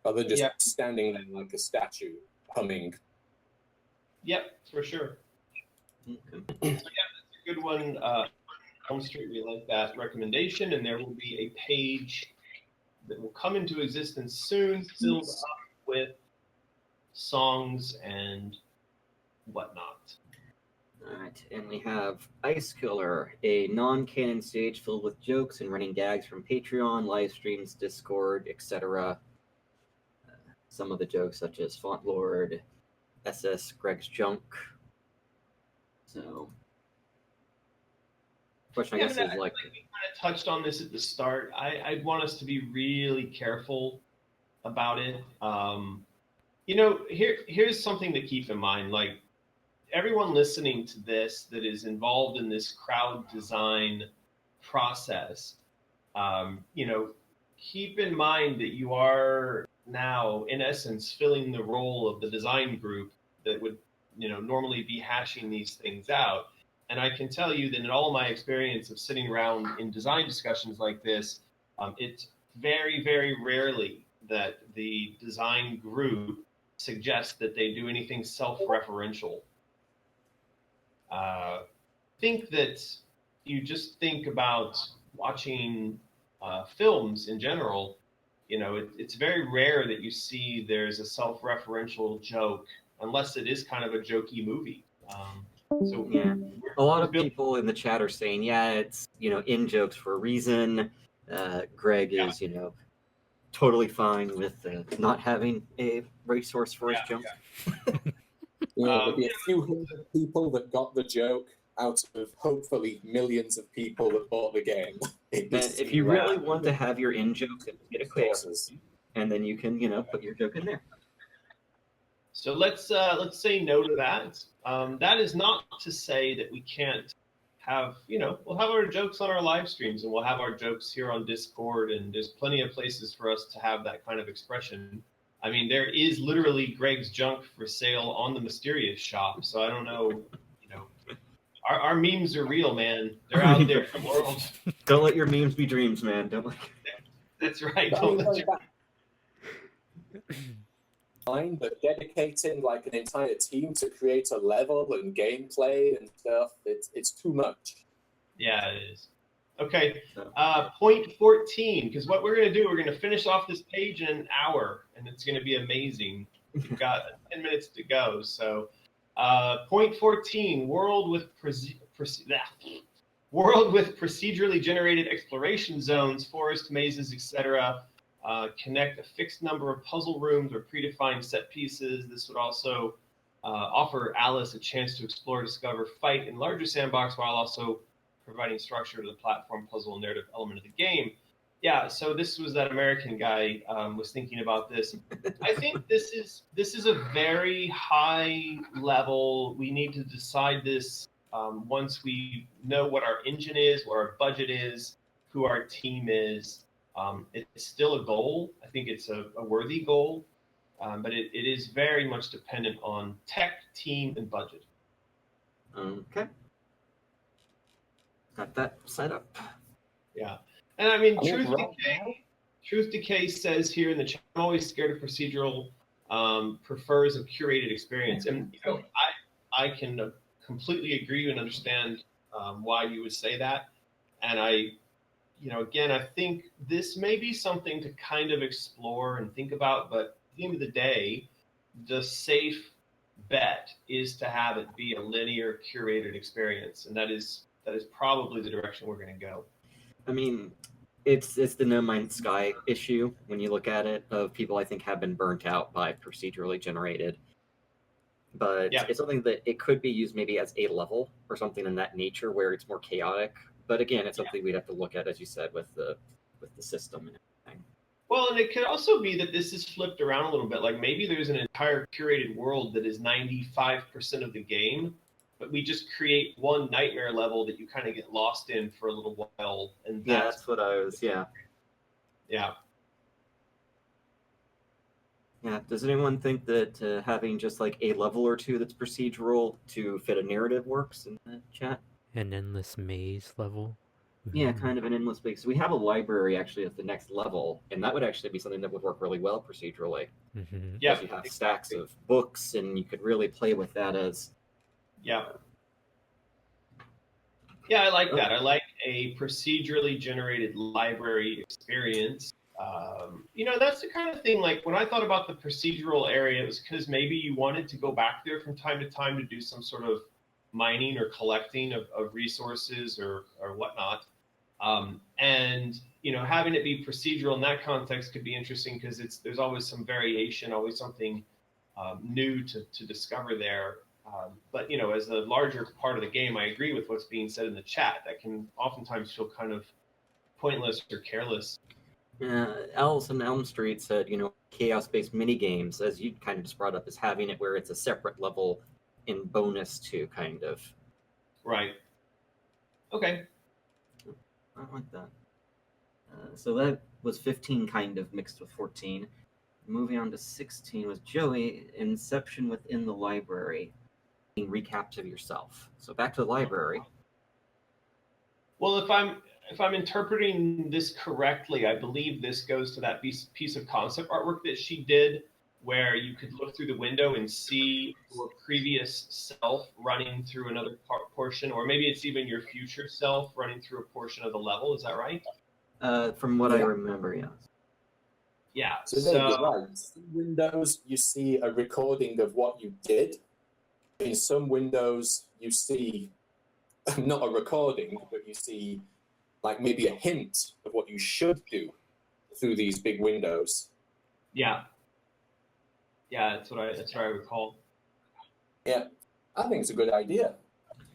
rather than just Yeah. standing there like a statue, humming. Yep, for sure. Okay. So yeah, that's a good one. Elm Street, we like that recommendation, and there will be a page that will come into existence soon, filled up with songs and whatnot. All right, and we have Ice Killer, a non-canon stage filled with jokes and running gags from Patreon, live streams, Discord, etc. Some of the jokes, such as Font Lord, SS Greg's Junk. So, question I guess is like, we kind of touched on this at the start. I'd want us to be really careful about it. Here's something to keep in mind. Like, everyone listening to this that is involved in this crowd design process, keep in mind that you are now, in essence, filling the role of the design group that would, normally be hashing these things out. And I can tell you that in all of my experience of sitting around in design discussions like this, it's very, very rarely that the design group suggests that they do anything self-referential. Think that you just think about watching films in general. It's very rare that you see there's a self-referential joke, unless it is kind of a jokey movie. So yeah, a lot of people in the chat are saying, yeah, it's in jokes for a reason. Greg is totally fine with not having a resource for his junk. There'll be a few hundred people that got the joke out of hopefully millions of people that bought the game. And if you really want to have your in joke, get a clear, and then you can put your joke in there. So let's say no to that. That is not to say that we can't have, we'll have our jokes on our live streams, and we'll have our jokes here on Discord, and there's plenty of places for us to have that kind of expression. I mean, there is literally Greg's junk for sale on the Mysterious Shop, so I don't know, our memes are real, man. They're out there in the world. Don't let your memes be dreams, man. That's right. Don't let your... But dedicating like an entire team to create a level and gameplay and stuff, it's too much. Yeah, it is. Okay, point 14, because what we're going to do, we're going to finish off this page in an hour, and it's going to be amazing. We've got 10 minutes to go. So point 14, world with procedurally generated exploration zones, forest mazes, etc. Connect a fixed number of puzzle rooms or predefined set pieces. This would also offer Alice a chance to explore, discover, fight in larger sandbox, while also providing structure to the platform, puzzle, and narrative element of the game. Yeah, so this was that American guy was thinking about this. I think this is a very high level. We need to decide this once we know what our engine is, what our budget is, who our team is. It's still a goal. I think it's a worthy goal, but it is very much dependent on tech, team, and budget. Okay. Got that set up. Yeah. And I mean, Truth Decay says here in the chat, I'm always scared of procedural, prefers a curated experience. And I can completely agree and understand why you would say that. And again, I think this may be something to kind of explore and think about, but at the end of the day, the safe bet is to have it be a linear, curated experience. And that is probably the direction we're going to go. I mean, it's the No Man's Sky issue when you look at it, of people I think have been burnt out by procedurally generated. But it's something that it could be used maybe as a level or something in that nature where it's more chaotic. But again, it's something we'd have to look at, as you said, with the system and everything. Well, and it could also be that this is flipped around a little bit. Like maybe there's an entire curated world that is 95% of the game, but we just create one nightmare level that you kind of get lost in for a little while. And that's what I was, Yeah. Yeah. Does anyone think that having just like a level or two that's procedural to fit a narrative works in the chat? An endless maze level. Yeah, kind of an endless space. We have a library actually at the next level, and that would actually be something that would work really well procedurally. Mm-hmm. Yeah, Because you have stacks of books, and you could really play with that as. Yeah. Yeah, I like that. I like a procedurally generated library experience. That's the kind of thing, like when I thought about the procedural area, it was because maybe you wanted to go back there from time to time to do some sort of mining or collecting of resources or whatnot. Having it be procedural in that context could be interesting because there's always some variation, always something new to discover there. But as a larger part of the game, I agree with what's being said in the chat. That can oftentimes feel kind of pointless or careless. Alice in Elm Street said, chaos-based mini games, as you kind of just brought up, is having it where it's a separate level in bonus to kind of. Right. Okay. I like that. So that was 15 kind of mixed with 14. Moving on to 16 was Joey, Inception within the library. Recaps of yourself. So back to the library. Well, if I'm interpreting this correctly, I believe this goes to that piece of concept artwork that she did, where you could look through the window and see your previous self running through another portion, or maybe it's even your future self running through a portion of the level. Is that right? From what I remember, yes. Yeah. So you're right. In Windows, you see a recording of what you did. In some windows, you see not a recording, but you see like maybe a hint of what you should do through these big windows. Yeah. Yeah, that's what I recall. Yeah, I think it's a good idea.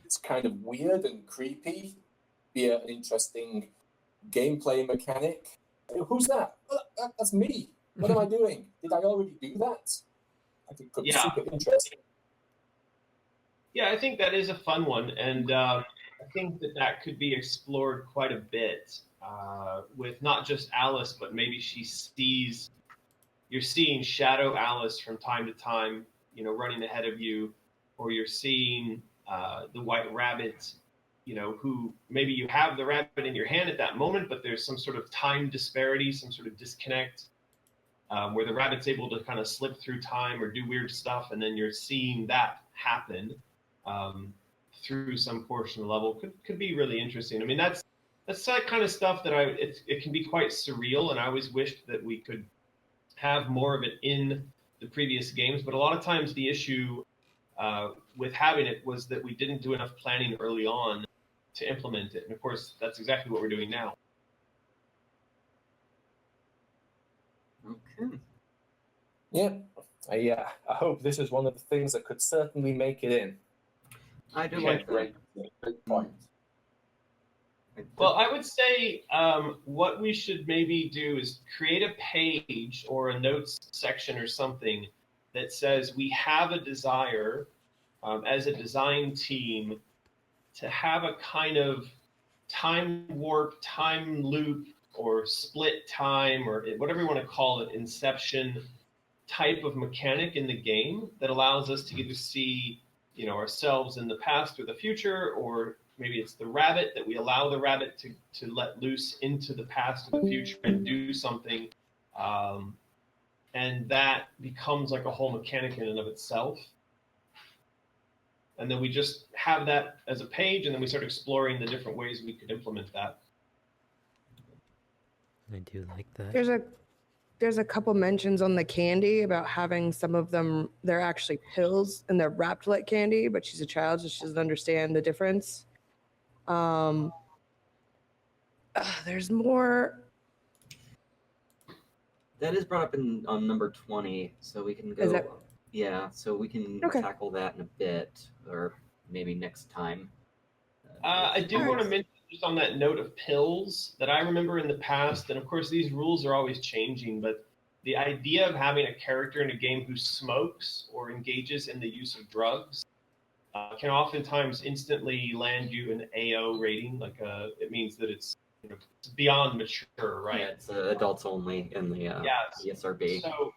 It's kind of weird and creepy. Be an interesting gameplay mechanic. Who's that? Oh, that's me. What am I doing? Did I already do that? I think it could be super interesting. Yeah, I think that is a fun one, and I think that could be explored quite a bit with not just Alice, but maybe you're seeing Shadow Alice from time to time, running ahead of you, or you're seeing the White Rabbit, who maybe you have the rabbit in your hand at that moment, but there's some sort of time disparity, some sort of disconnect, where the rabbit's able to kind of slip through time or do weird stuff, and then you're seeing that happen through some portion of the level. Could be really interesting. I mean, that's that kind of stuff that it can be quite surreal, and I always wished that we could have more of it in the previous games. But a lot of times the issue with having it was that we didn't do enough planning early on to implement it. And of course, that's exactly what we're doing now. Okay. Yeah, I hope this is one of the things that could certainly make it in. I do like that. Great point. Well, I would say what we should maybe do is create a page or a notes section or something that says we have a desire as a design team to have a kind of time warp, time loop, or split time, or whatever you want to call it, Inception type of mechanic in the game that allows us to either see ourselves in the past or the future, or maybe it's the rabbit that we allow the rabbit to let loose into the past or the future and do something. And that becomes like a whole mechanic in and of itself. And then we just have that as a page, and then we start exploring the different ways we could implement that. I do like that. There's a couple mentions on the candy about having some of them, they're actually pills and they're wrapped like candy, but she's a child, so she doesn't understand the difference. There's more. That is brought up on number 20, so we can go. Is that... Yeah, so we can tackle that in a bit, or maybe next time. I do want to mention, just on that note of pills, that I remember in the past, and of course these rules are always changing, but the idea of having a character in a game who smokes or engages in the use of drugs can oftentimes instantly land you an AO rating. Like it means that it's beyond mature, right? Yeah, it's adults only in the ESRB. So,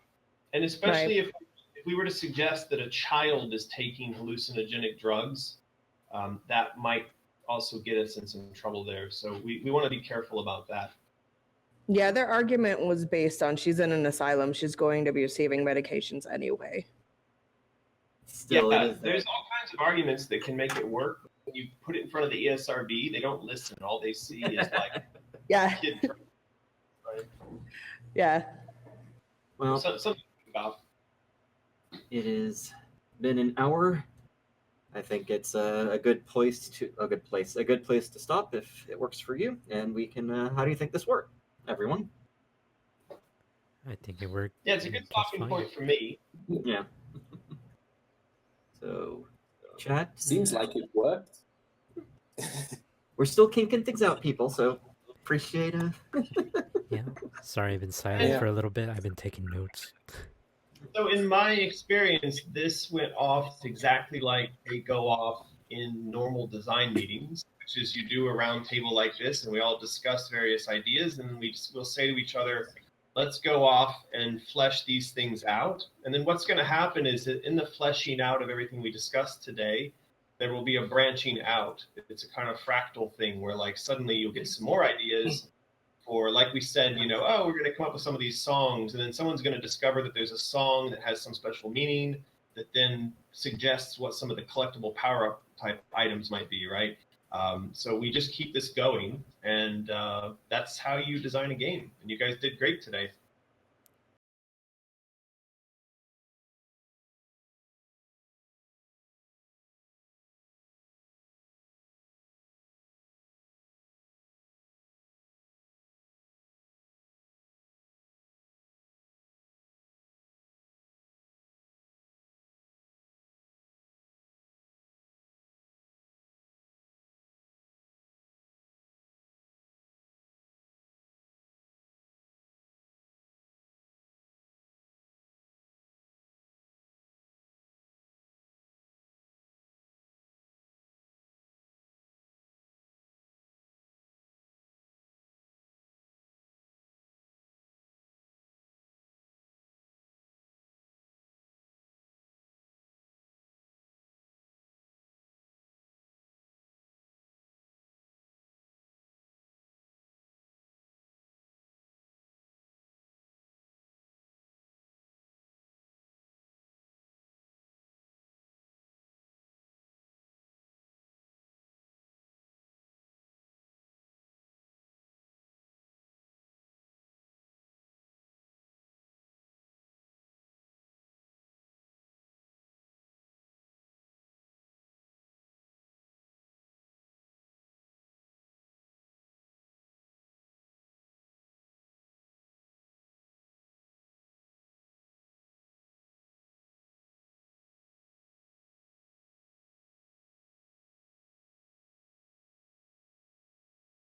and especially if we were to suggest that a child is taking hallucinogenic drugs, that might also get us in some trouble there. So we want to be careful about that. Yeah, their argument was based on she's in an asylum. She's going to be receiving medications anyway. Still, Yeah, it is there's all kinds of arguments that can make it work. When you put it in front of the ESRB, they don't listen. All they see is like Yeah, kid, right? yeah. So, well. something to think about. It has been an hour. I think it's a good place to stop if it works for you. And we can. How do you think this worked, everyone? I think it worked. Yeah, it's a good just stopping fine. point for me. Yeah. So, chat. Seems like it worked. We're still kinking things out, people. So, appreciate it. Yeah. Sorry, I've been silent Yeah. for a little bit. I've been taking notes. So in my experience, this went off exactly like they go off in normal design meetings, which is you do a round table like this, and we all discuss various ideas, and we'll say to each other, let's go off and flesh these things out. And then what's going to happen is that in the fleshing out of everything we discussed today, there will be a branching out. It's a kind of fractal thing where like suddenly you'll get some more ideas. Or like we said, oh, we're going to come up with some of these songs, and then someone's going to discover that there's a song that has some special meaning that then suggests what some of the collectible power-up type items might be, right? So we just keep this going, and that's how you design a game. And you guys did great today.